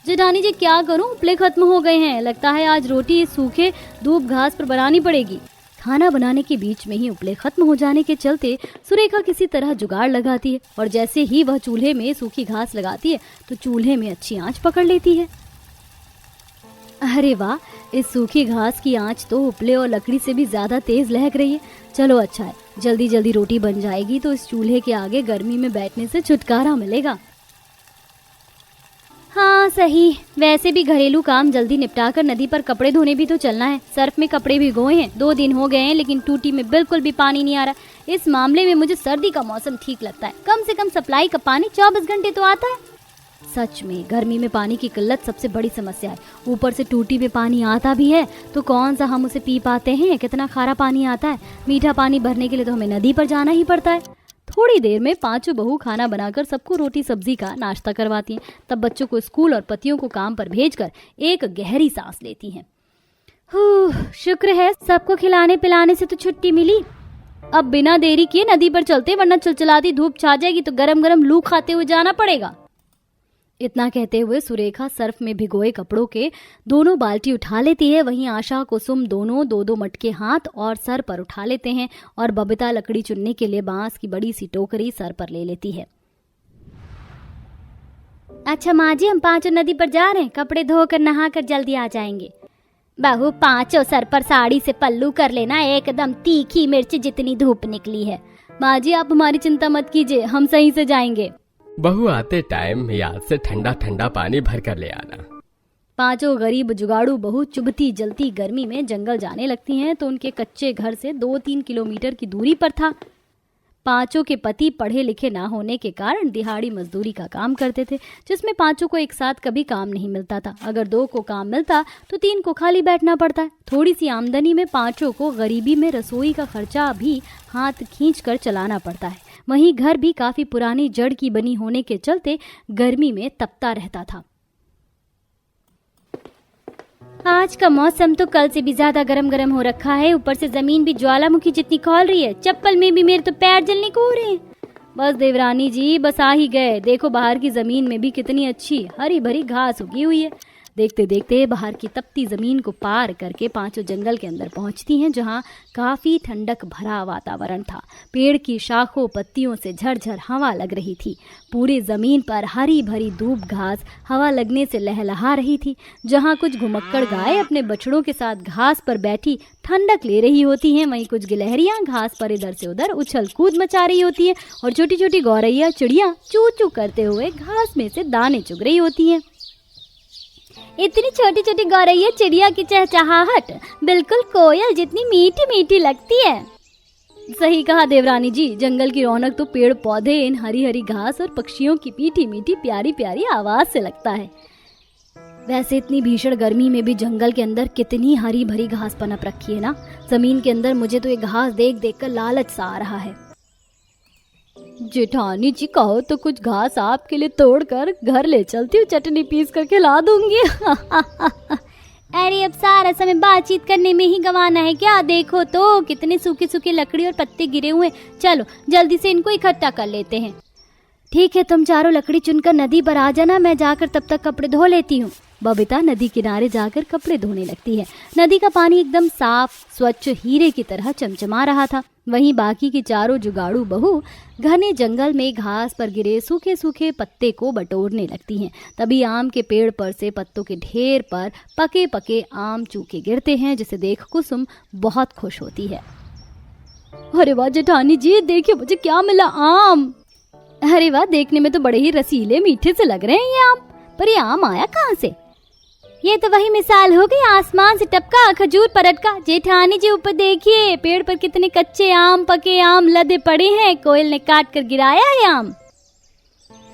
जेठानी जी क्या करूं, उपले खत्म हो गए हैं। लगता है आज रोटी सूखे दूब घास पर बनानी पड़ेगी। खाना बनाने के बीच में ही उपले खत्म हो जाने के चलते सुरेखा किसी तरह जुगाड़ लगाती है और जैसे ही वह चूल्हे में सूखी घास लगाती है तो चूल्हे में अच्छी आंच पकड़ लेती है। अरे वाह, इस सूखी घास की आंच तो उपले और लकड़ी से भी ज्यादा तेज लहक रही है। चलो अच्छा है, जल्दी जल्दी रोटी बन जाएगी तो इस चूल्हे के आगे गर्मी में बैठने से छुटकारा मिलेगा। हाँ सही, वैसे भी घरेलू काम जल्दी निपटाकर नदी पर कपड़े धोने भी तो चलना है। सर्फ में कपड़े भिगोए हैं, 2 दिन हो गए हैं, लेकिन टूटी में बिल्कुल भी पानी नहीं आ रहा। इस मामले में मुझे सर्दी का मौसम ठीक लगता है। कम से कम सप्लाई का पानी 24 घंटे तो आता है। सच में गर्मी में पानी की किल्लत सबसे बड़ी समस्या है। ऊपर से टूटी में पानी आता भी है तो कौन सा हम उसे पी पाते हैं। कितना खारा पानी आता है। मीठा पानी भरने के लिए तो हमें नदी पर जाना ही पड़ता है। थोड़ी देर में 5 बहू खाना बनाकर सबको रोटी सब्जी का नाश्ता करवाती हैं। तब बच्चों को स्कूल और पतियों को काम पर भेजकर एक गहरी सांस लेती हैं। शुक्र है सबको खिलाने पिलाने से तो छुट्टी मिली। अब बिना देरी किए नदी पर चलते, वरना चिलचिलाती धूप छा जाएगी तो गरम गरम लू खाते हुए जाना पड़ेगा। इतना कहते हुए सुरेखा सर्फ में भिगोए कपड़ों के दोनों बाल्टी उठा लेती है। वहीं आशा कुसुम दोनों 2-2 मटके हाथ और सर पर उठा लेते हैं और बबीता लकड़ी चुनने के लिए बांस की बड़ी सी टोकरी सर पर ले लेती है। अच्छा माँ जी, हम 5 नदी पर जा रहे हैं। कपड़े धोकर नहाकर जल्दी आ जाएंगे। बहू 5 सर पर साड़ी से पल्लू कर लेना, एकदम तीखी मिर्च जितनी धूप निकली है। माँ जी आप हमारी चिंता मत कीजिए, हम सही से जाएंगे। बहू आते टाइम याद से ठंडा ठंडा पानी भर कर ले आना। 5 गरीब जुगाड़ू बहू चुभती जलती गर्मी में जंगल जाने लगती हैं तो उनके कच्चे घर से 2-3 किलोमीटर की दूरी पर था। 5 के पति पढ़े लिखे ना होने के कारण दिहाड़ी मजदूरी का काम करते थे, जिसमें 5 को एक साथ कभी काम नहीं मिलता था। अगर 2 को काम मिलता तो 3 को खाली बैठना पड़ता है। थोड़ी सी आमदनी में 5 को गरीबी में रसोई का खर्चा भी हाथ खींच कर चलाना पड़ता है। वहीं घर भी काफी पुरानी जड़ की बनी होने के चलते गर्मी में तपता रहता था। आज का मौसम तो कल से भी ज्यादा गरम गरम हो रखा है। ऊपर से जमीन भी ज्वालामुखी जितनी खौल रही है। चप्पल में भी मेरे तो पैर जलने को हो रहे हैं। बस देवरानी जी, बस आ ही गए। देखो बाहर की जमीन में भी कितनी अच्छी हरी भरी घास उगी हुई है। देखते देखते बाहर की तपती जमीन को पार करके 5 जंगल के अंदर पहुंचती हैं, जहां काफी ठंडक भरा वातावरण था। पेड़ की शाखों पत्तियों से झरझर हवा लग रही थी। पूरी जमीन पर हरी भरी दूब घास हवा लगने से लहलहा रही थी। जहां कुछ घुमक्कड़ गाय अपने बछड़ों के साथ घास पर बैठी ठंडक ले रही होती हैं, वहीं कुछ गिलहरियां घास पर इधर से उधर उछल कूद मचा रही होती हैं और छोटी छोटी गौरैया चिड़िया चू चू करते हुए घास में से दाने चुग रही होती हैं। इतनी छोटी छोटी गौरैया चिड़िया की चहचहाहट बिल्कुल कोयल जितनी मीठी मीठी लगती है। सही कहा देवरानी जी, जंगल की रौनक तो पेड़ पौधे, इन हरी हरी घास और पक्षियों की मीठी मीठी प्यारी प्यारी आवाज से लगता है। वैसे इतनी भीषण गर्मी में भी जंगल के अंदर कितनी हरी भरी घास पनप रखी है ना। जमीन के अंदर मुझे तो ये घास देख देख कर लालच सा आ रहा है। जेठानी जी कहो तो कुछ घास आपके लिए तोड़कर घर ले चलती हूँ, चटनी पीस कर खिला दूंगी। अरे अब सारा समय बातचीत करने में ही गंवाना है क्या? देखो तो कितने सूखे सूखे लकड़ी और पत्ते गिरे हुए। चलो जल्दी से इनको इकट्ठा कर लेते हैं। ठीक है, तुम चारों लकड़ी चुनकर नदी पर आ जाना, मैं जाकर तब तक कपड़े धो लेती हूँ। बबीता नदी किनारे जाकर कपड़े धोने लगती है। नदी का पानी एकदम साफ स्वच्छ हीरे की तरह चमचमा रहा था। वहीं बाकी की चारों जुगाड़ू बहू घने जंगल में घास पर गिरे सूखे सूखे पत्ते को बटोरने लगती हैं। तभी आम के पेड़ पर से पत्तों के ढेर पर पके पके आम चूके गिरते हैं, जिसे देख कुसुम बहुत खुश होती है। अरे वाह जेठानी जी, देखिए मुझे क्या मिला, आम। अरे वाह, देखने में तो बड़े ही रसीले मीठे से लग रहे हैं ये आम। पर ये आम आया कहाँ से? ये तो वही मिसाल हो गई, आसमान से टपका खजूर पर अटका। जेठानी जी ऊपर देखिए, पेड़ पर कितने कच्चे आम, पके आम लदे पड़े हैं, कोयल ने काट कर गिराया है आम।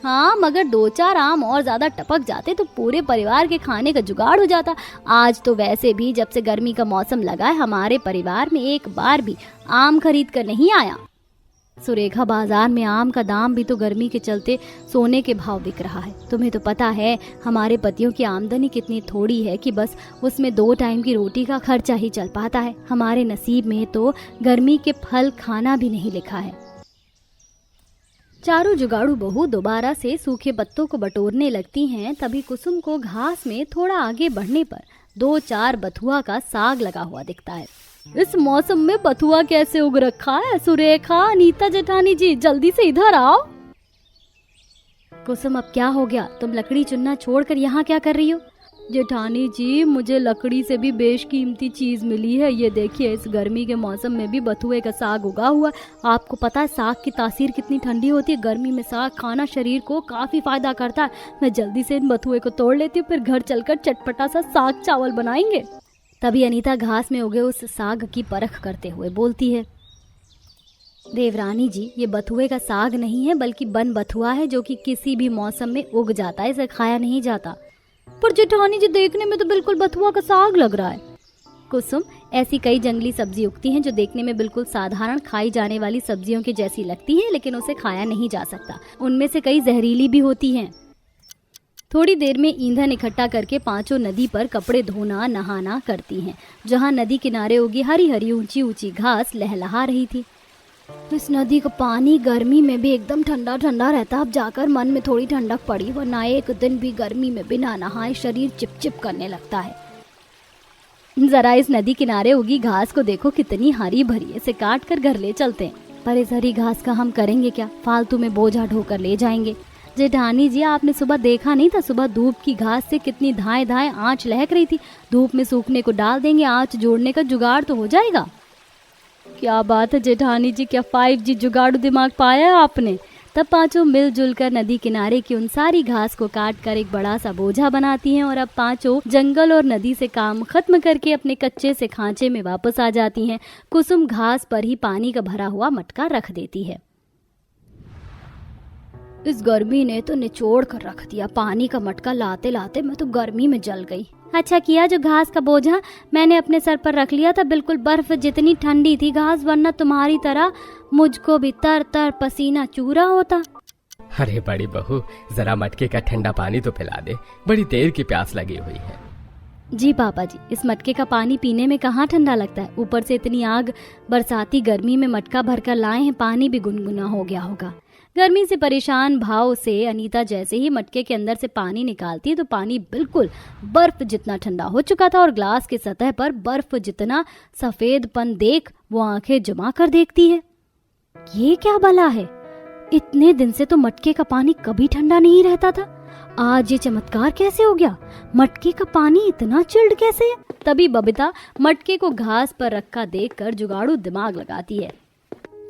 हाँ, मगर 2-4 आम और ज्यादा टपक जाते तो पूरे परिवार के खाने का जुगाड़ हो जाता। आज तो वैसे भी जब से गर्मी का मौसम लगा है, हमारे परिवार में एक बार भी आम खरीद कर नहीं आया। सुरेखा, बाजार में आम का दाम भी तो गर्मी के चलते सोने के भाव बिक रहा है। तुम्हें तो पता है हमारे पतियों की आमदनी कितनी थोड़ी है कि बस उसमें 2 टाइम की रोटी का खर्चा ही चल पाता है। हमारे नसीब में तो गर्मी के फल खाना भी नहीं लिखा है। चारों जुगाड़ू बहू दोबारा से सूखे पत्तों को बटोरने लगती हैं। तभी कुसुम को घास में थोड़ा आगे बढ़ने पर 2-4 बथुआ का साग लगा हुआ दिखता है। इस मौसम में बथुआ कैसे उग रखा है? सुरेखा, अनीता जेठानी जी, जल्दी से इधर आओ। कुसुम, अब क्या हो गया? तुम लकड़ी चुनना छोड़कर यहाँ क्या कर रही हो? जेठानी जी, मुझे लकड़ी से भी बेशकीमती चीज मिली है। ये देखिए, इस गर्मी के मौसम में भी बथुए का साग उगा हुआ। आपको पता है साग की तासीर कितनी ठंडी होती है। गर्मी में साग खाना शरीर को काफी फायदा करता है। मैं जल्दी से इन बथुए को तोड़ लेती हूँ, फिर घर चलकर चटपटा सा साग चावल बनाएंगे। तभी अनीता घास में उगे उस साग की परख करते हुए बोलती है, देवरानी जी, ये बथुए का साग नहीं है बल्कि बन बथुआ है, जो कि किसी भी मौसम में उग जाता है। इसे खाया नहीं जाता। पर जेठानी जी, देखने में तो बिल्कुल बथुआ का साग लग रहा है। कुसुम, ऐसी कई जंगली सब्जी उगती हैं जो देखने में बिल्कुल साधारण खाई जाने वाली सब्जियों की जैसी लगती हैं, लेकिन उसे खाया नहीं जा सकता। उनमें से कई जहरीली भी होती हैं। थोड़ी देर में ईंधन इकट्ठा करके पांचों नदी पर कपड़े धोना नहाना करती हैं। जहां नदी किनारे उगी हरी हरी ऊंची ऊंची घास लहलहा रही थी। इस नदी का पानी गर्मी में भी एकदम ठंडा ठंडा रहता। अब जाकर मन में थोड़ी ठंडक पड़ी, वरना एक दिन भी गर्मी में बिना नहाए शरीर चिपचिप करने लगता है। जरा इस नदी किनारे उगी घास को देखो, कितनी हरी भरी है। इसे काट कर घर ले चलते हैं। पर इस हरी घास का हम करेंगे क्या? फालतू में बोझा ढोकर ले जाएंगे। जेठानी जी, आपने सुबह देखा नहीं था? सुबह धूप की घास से कितनी धाएं धाएं आंच लहक रही थी। धूप में सूखने को डाल देंगे, आंच जोड़ने का जुगाड़ तो हो जाएगा। क्या बात है जेठानी जी, क्या 5G जुगाड़ू दिमाग पाया है आपने। तब पांचों मिलजुल कर नदी किनारे की उन सारी घास को काट कर एक बड़ा सा बोझा बनाती हैं। और अब पांचों जंगल और नदी से काम खत्म करके अपने कच्चे से खांचे में वापस आ जाती हैं। कुसुम घास पर ही पानी का भरा हुआ मटका रख देती है। इस गर्मी ने तो निचोड़ कर रख दिया। पानी का मटका लाते लाते मैं तो गर्मी में जल गई। अच्छा किया जो घास का बोझा मैंने अपने सर पर रख लिया था। बिल्कुल बर्फ जितनी ठंडी थी घास, वरना तुम्हारी तरह मुझको भी तर तर पसीना चूरा होता। अरे बड़ी बहू, जरा मटके का ठंडा पानी तो पिला दे, बड़ी देर की प्यास लगी हुई है। जी पापा जी, इस मटके का पानी पीने में कहाँ ठंडा लगता है। ऊपर से इतनी आग बरसाती गर्मी में मटका भरकर लाए हैं, पानी भी गुनगुना हो गया होगा। गर्मी से परेशान भाव से अनीता जैसे ही मटके के अंदर से पानी निकालती है तो पानी बिल्कुल बर्फ जितना ठंडा हो चुका था और ग्लास के सतह पर बर्फ जितना सफेदपन देख वो आंखें जमा कर देखती है। ये क्या भला है? इतने दिन से तो मटके का पानी कभी ठंडा नहीं रहता था, आज ये चमत्कार कैसे हो गया? मटके का पानी इतना चिल्ड कैसे है? तभी बबीता मटके को घास पर रखा देखकर जुगाड़ू दिमाग लगाती है।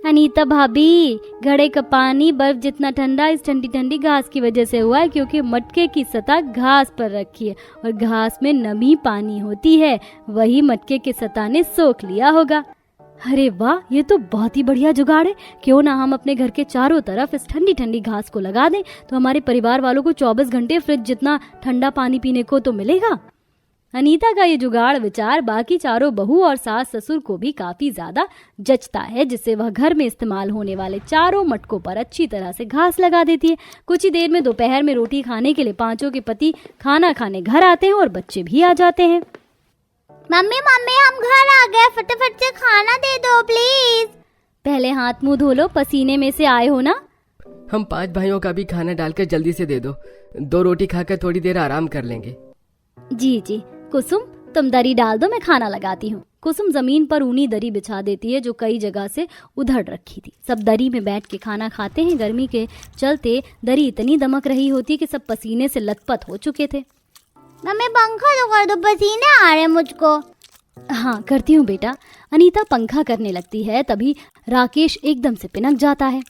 अनीता भाभी, घड़े का पानी बर्फ जितना ठंडा इस ठंडी ठंडी घास की वजह से हुआ है, क्योंकि मटके की सतह घास पर रखी है और घास में नमी पानी होती है, वही मटके के सतह ने सोख लिया होगा। अरे वाह, ये तो बहुत ही बढ़िया जुगाड़ है। क्यों ना हम अपने घर के चारों तरफ इस ठंडी ठंडी घास को लगा दें, तो हमारे परिवार वालों को 24 घंटे फ्रिज जितना ठंडा पानी पीने को तो मिलेगा। अनीता का ये जुगाड़ विचार बाकी चारों बहू और सास ससुर को भी काफी ज्यादा जचता है, जिससे वह घर में इस्तेमाल होने वाले चारों मटकों पर अच्छी तरह से घास लगा देती है। कुछ ही देर में दोपहर में रोटी खाने के लिए पांचों के पति खाना खाने घर आते हैं और बच्चे भी आ जाते हैं। मम्मी मम्मी, हम घर आ गए, फटाफट से खाना दे दो प्लीज। पहले हाथ मुंह धो लो, पसीने में से आए हो ना। हम 5 भाइयों का भी खाना डालकर जल्दी से दे दो, 2 रोटी खाकर थोड़ी देर आराम कर लेंगे। जी जी। कुसुम, तुम दरी डाल दो, मैं खाना लगाती हूँ। कुसुम जमीन पर ऊनी दरी बिछा देती है जो कई जगह से उधड़ रखी थी। सब दरी में बैठ के खाना खाते हैं। गर्मी के चलते दरी इतनी दमक रही होती है कि सब पसीने से लथपथ हो चुके थे। मम्मी पंखा तो कर दो, पसीने आ रहे मुझको। हाँ करती हूँ बेटा। अनीता पंखा करने लगती है, तभी राकेश एकदम से पिनक जाता है।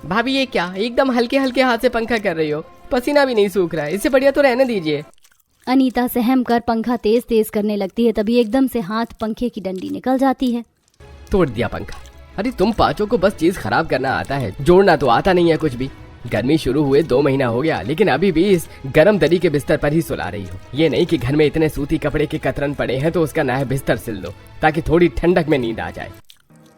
भाभी ये क्या, एकदम हल्के हल्के हाथ से पंखा कर रही हो, पसीना भी नहीं सूख रहा है, इससे बढ़िया तो रहने दीजिए। अनीता सहम कर पंखा तेज तेज करने लगती है, तभी एकदम से हाथ पंखे की डंडी निकल जाती है। तोड़ दिया पंखा। अरे तुम पांचों को बस चीज खराब करना आता है, जोड़ना तो आता नहीं है कुछ भी। गर्मी शुरू हुए 2 महीना हो गया, लेकिन अभी भी इस गर्म दरी के बिस्तर पर ही सुला रही हो। ये नहीं कि घर में इतने सूती कपड़े के कतरन पड़े हैं तो उसका नया बिस्तर सिल दो, ताकि थोड़ी ठंडक में नींद आ जाए।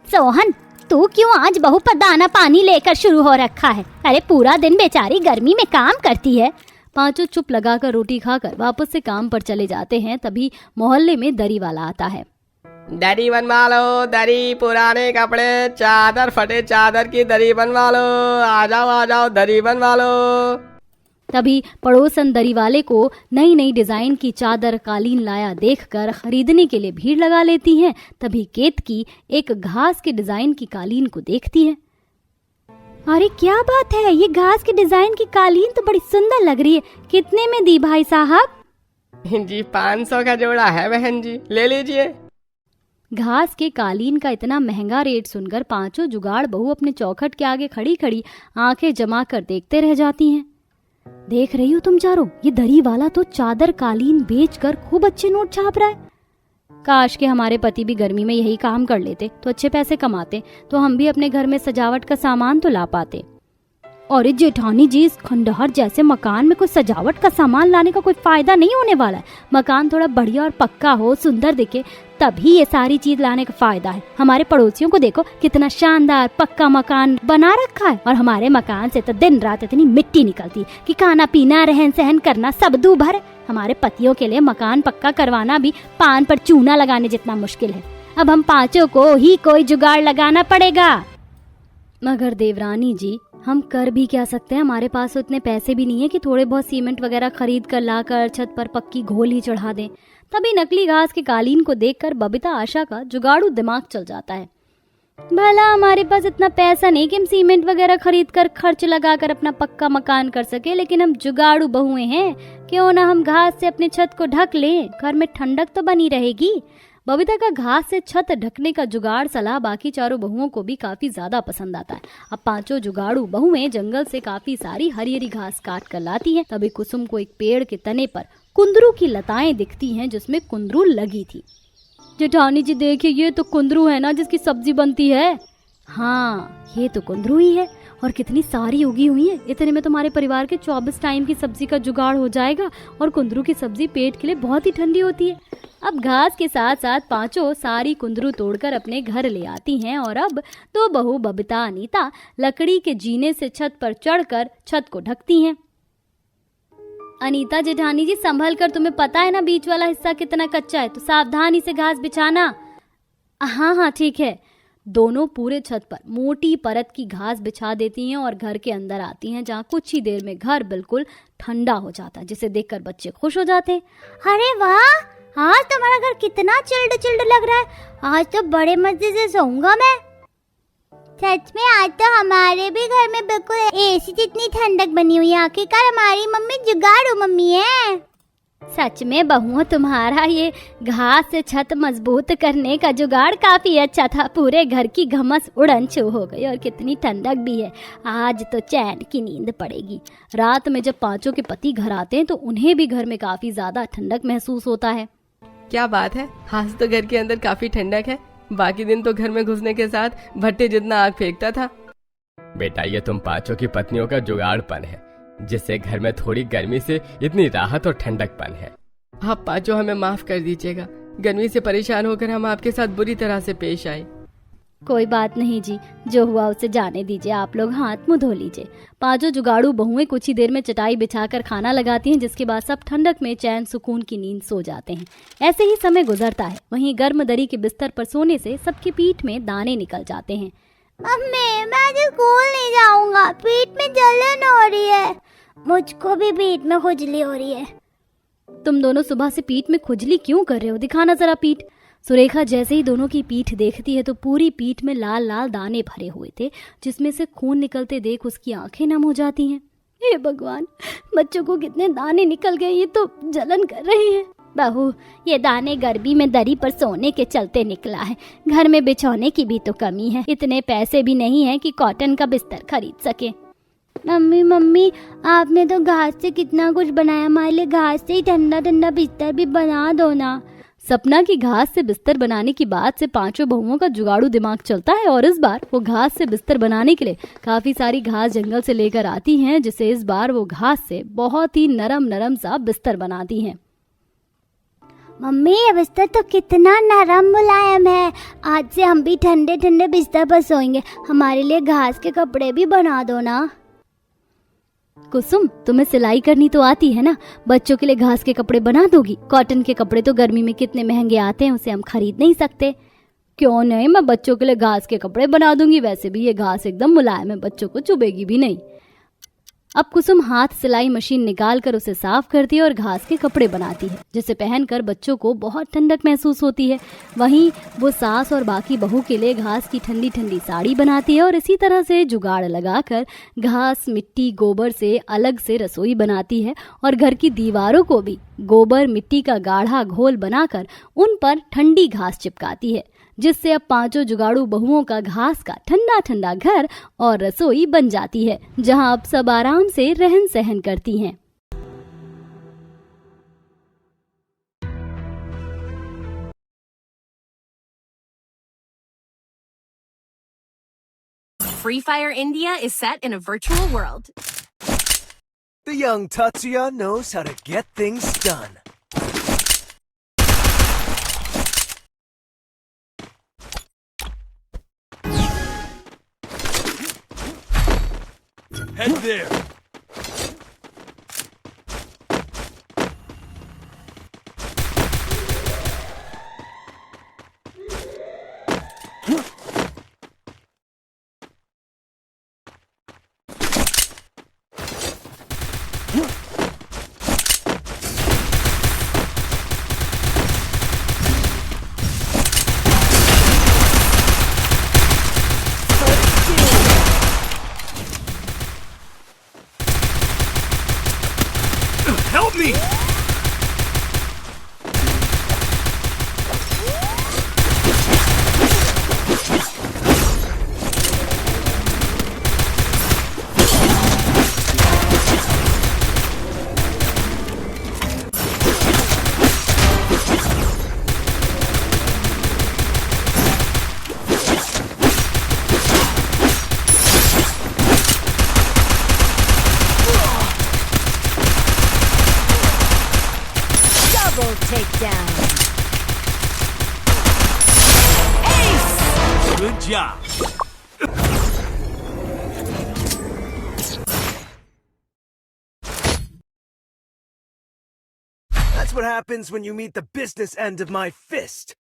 सोहन, तू क्यों आज बहू पर दाना पानी लेकर शुरू हो रखा है? अरे पूरा दिन बेचारी गर्मी में काम करती है। पांचों चुप लगाकर रोटी खाकर वापस से काम पर चले जाते हैं। तभी मोहल्ले में दरी वाला आता है। दरी बनवा लो, दरी, पुराने कपड़े, चादर, फटे चादर की दरी बनवा लो, आ जाओ दरी बनवा लो। तभी पड़ोसन दरी वाले को नई नई डिजाइन की चादर कालीन लाया देखकर खरीदने के लिए भीड़ लगा लेती हैं। तभी केतकी एक घास के डिजाइन की कालीन को देखती है। अरे क्या बात है, ये घास के डिजाइन की कालीन तो बड़ी सुंदर लग रही है। कितने में दी भाई साहब? जी 500 का जोड़ा है बहन जी, ले लीजिए। घास के कालीन का इतना महंगा रेट सुनकर पांचों जुगाड़ बहू अपने चौखट के आगे खड़ी खड़ी आंखें जमा कर देखते रह जाती हैं। देख रही हो तुम चारों, ये दरी वाला तो चादर कालीन बेचकर खूब अच्छे नोट छाप रहा है। काश के हमारे पति भी गर्मी में यही काम कर लेते तो अच्छे पैसे कमाते, तो हम भी अपने घर में सजावट का सामान तो ला पाते। और जेठानी जी, इस खंडहर जैसे मकान में कोई सजावट का सामान लाने का कोई फायदा नहीं होने वाला है। मकान थोड़ा बढ़िया और पक्का हो, सुंदर दिखे, तभी ये सारी चीज लाने का फायदा है। हमारे पड़ोसियों को देखो, कितना शानदार पक्का मकान बना रखा है, और हमारे मकान से तो दिन रात इतनी मिट्टी निकलती है कि खाना पीना रहन सहन करना सब दूभर है। हमारे पतियों के लिए मकान पक्का करवाना भी पान पर चूना लगाने जितना मुश्किल है। अब हम पांचों को ही कोई जुगाड़ लगाना पड़ेगा। मगर देवरानी जी, हम कर भी क्या सकते हैं? हमारे पास उतने पैसे भी नहीं है कि थोड़े बहुत सीमेंट वगैरह खरीद कर लाकर छत पर पक्की घोल ही चढ़ा दें। तभी नकली घास के कालीन को देखकर बबीता आशा का जुगाड़ू दिमाग चल जाता है। भला हमारे पास इतना पैसा नहीं कि हम सीमेंट वगैरह खरीद कर खर्च लगाकर अपना पक्का मकान कर सके, लेकिन हम जुगाड़ू बहुएं हैं, क्यों ना हम घास से अपनी छत को ढक लें, घर में ठंडक तो बनी रहेगी। बबीता का घास से छत ढकने का जुगाड़ सलाह बाकी चारों बहुओं को भी काफी ज्यादा पसंद आता है। अब पांचों जुगाड़ू बहुएं जंगल से काफी सारी हरी हरी घास काट कर लाती हैं। तभी कुसुम को एक पेड़ के तने पर कुंदरू की लताएं दिखती हैं, जिसमें कुंदरू लगी थी। जेठानी जी देखिए, ये तो कुंदरू है ना जिसकी सब्जी बनती है। हाँ, ये तो कुंदरू ही है, और कितनी सारी उगी हुई है। इतने में तुम्हारे परिवार के 24 टाइम की सब्जी का जुगाड़ हो जाएगा, और कुंदरू की सब्जी पेट के लिए बहुत ही ठंडी होती है। अब घास के साथ साथ पांचों सारी कुंदरू तोड़कर अपने घर ले आती हैं, और अब दो बहू बबीता अनीता लकड़ी के जीने से छत पर चढ़कर छत को ढकती हैं। अनीता जेठानी जी, संभल कर, तुम्हें पता है ना बीच वाला हिस्सा कितना कच्चा है, तो सावधानी से घास बिछाना। हाँ हाँ ठीक है। दोनों पूरे छत पर मोटी परत की घास बिछा देती हैं और घर के अंदर आती हैं, जहाँ कुछ ही देर में घर बिल्कुल ठंडा हो जाता है, जिसे देखकर बच्चे खुश हो जाते हैं। अरे वाह, आज तुम्हारा घर कितना चिल्ड चिल्ड लग रहा है। आज तो बड़े मजे से सोऊंगा मैं। सच में आज तो हमारे भी घर में बिल्कुल एसी जितनी ठंडक बनी हुई है। आखिरकार हमारी मम्मी जुगाड़ू मम्मी है। सच में बहुओं, तुम्हारा ये घास से छत मजबूत करने का जुगाड़ काफी अच्छा था। पूरे घर की घमस उड़न छू हो गई, और कितनी ठंडक भी है। आज तो चैन की नींद पड़ेगी। रात में जब पांचों के पति घर आते हैं तो उन्हें भी घर में काफी ज्यादा ठंडक महसूस होता है। क्या बात है, आज तो घर के अंदर काफी ठंडक है। बाकी दिन तो घर में घुसने के साथ भट्टे जितना आग फेंकता था। बेटा, ये तुम पांचों की पत्नियों का जुगाड़पन है, जिससे घर में थोड़ी गर्मी से इतनी राहत और ठंडकपन है। आप पांचों हमें माफ कर दीजिएगा, गर्मी से परेशान होकर हम आपके साथ बुरी तरह से पेश आए। कोई बात नहीं जी, जो हुआ उसे जाने दीजिए। आप लोग हाथ मुंह धो लीजिए। पांचों जुगाड़ू बहुएं कुछ ही देर में चटाई बिछाकर खाना लगाती हैं, जिसके बाद सब ठंडक में चैन सुकून की नींद सो जाते हैं। ऐसे ही समय गुजरता है। वहीं गर्म दरी के बिस्तर पर सोने से सबकी पीठ में दाने निकल जाते हैं। मम्मी, मैं आज स्कूल नहीं जाऊंगा, पीठ में जलन हो रही है। मुझको भी पीठ में खुजली हो रही है। तुम दोनों सुबह से पीठ में खुजली क्यों कर रहे हो? दिखाना जरा पीठ। सुरेखा जैसे ही दोनों की पीठ देखती है तो पूरी पीठ में लाल लाल दाने भरे हुए थे, जिसमें से खून निकलते देख उसकी आंखें नम हो जाती हैं। हे भगवान, बच्चों को कितने दाने निकल गए, ये तो जलन कर रही है। बहू, ये दाने गर्मी में दरी पर सोने के चलते निकला है। घर में बिछौने की भी तो कमी है। इतने पैसे भी नहीं है कि कॉटन का बिस्तर खरीद सके। मम्मी मम्मी, आपने तो घास से कितना कुछ बनाया, हमारे लिए घास से ही ठंडा ठंडा बिस्तर भी बना दो ना। सपना की घास से बिस्तर बनाने की बात से पांचों बहुओं का जुगाड़ू दिमाग चलता है और इस बार वो घास से बिस्तर बनाने के लिए काफी सारी घास जंगल से लेकर आती हैं, जिसे इस बार वो घास से बहुत ही नरम नरम सा बिस्तर बनाती हैं। मम्मी, ये बिस्तर तो कितना नरम मुलायम है, आज से हम भी ठंडे ठंडे बिस्तर पर सोएंगे। हमारे लिए घास के कपड़े भी बना दो ना। कुसुम, तुम्हें सिलाई करनी तो आती है ना, बच्चों के लिए घास के कपड़े बना दोगी? कॉटन के कपड़े तो गर्मी में कितने महंगे आते हैं, उसे हम खरीद नहीं सकते। क्यों नहीं, मैं बच्चों के लिए घास के कपड़े बना दूंगी। वैसे भी ये घास एकदम मुलायम है, बच्चों को चुभेगी भी नहीं। अब कुसुम हाथ सिलाई मशीन निकाल कर उसे साफ करती है और घास के कपड़े बनाती है, जिसे पहनकर बच्चों को बहुत ठंडक महसूस होती है। वहीं वो सास और बाकी बहू के लिए घास की ठंडी ठंडी साड़ी बनाती है और इसी तरह से जुगाड़ लगाकर घास, मिट्टी, गोबर से अलग से रसोई बनाती है और घर की दीवारों को भी गोबर मिट्टी का गाढ़ा घोल बनाकर उन पर ठंडी घास चिपकाती है, जिससे अब पांचों जुगाड़ू बहुओं का घास का ठंडा ठंडा घर और रसोई बन जाती है, जहां अब सब आराम से रहन सहन करती हैं। Free Fire India is set in a virtual world. The young Tatsuya knows how to get things done. Head there. Help me! Takedown. Good job. That's what happens when you meet the business end of my fist.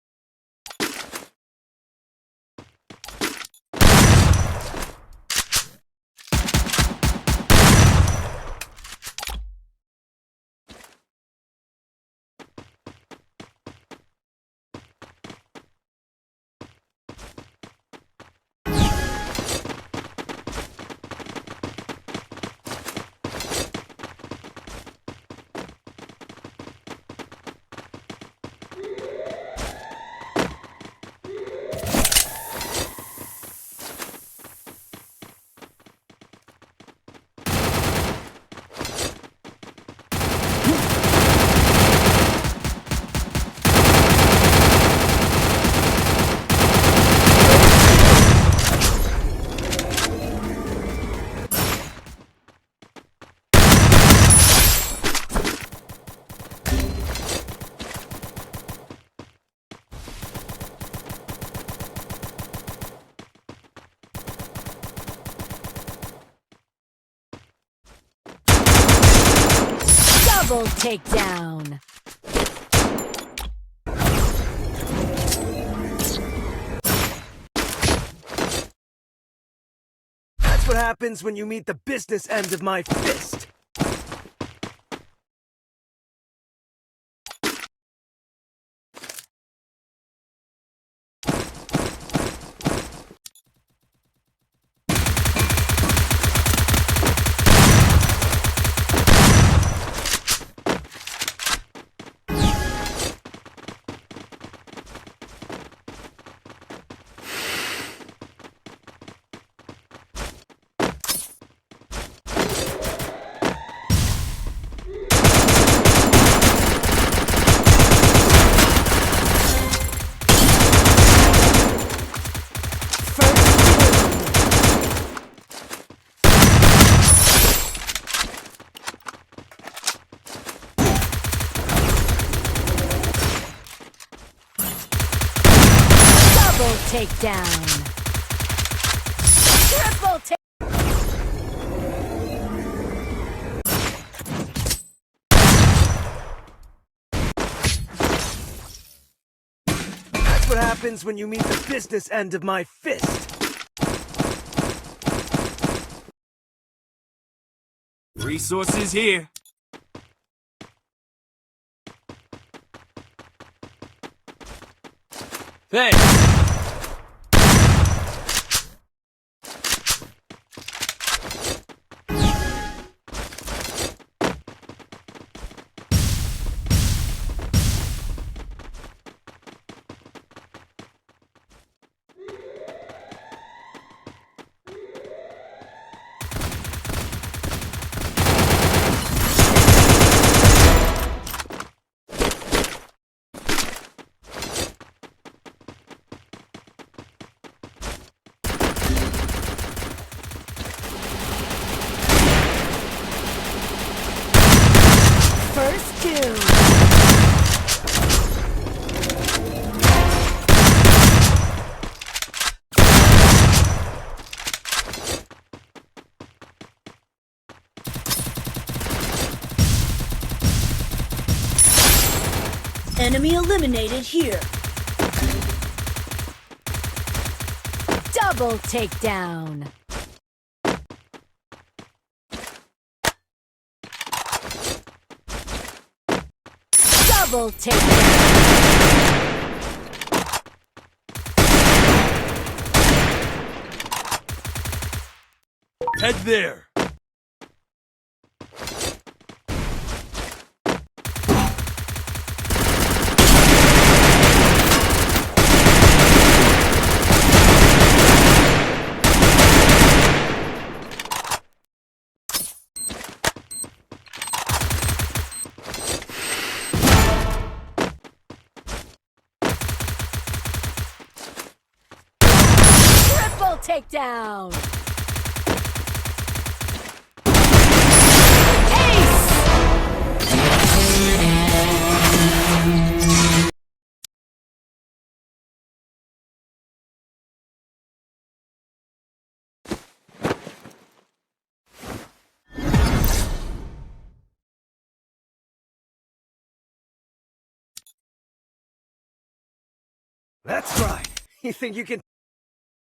Double takedown. That's what happens when you meet the business end of my fist. takedown. Triple take. That's what happens when you meet the business end of my fist. Resources here. Thanks. First two. Enemy eliminated here. Double takedown. Double takedown. Head there. Triple takedown. That's right. You think you can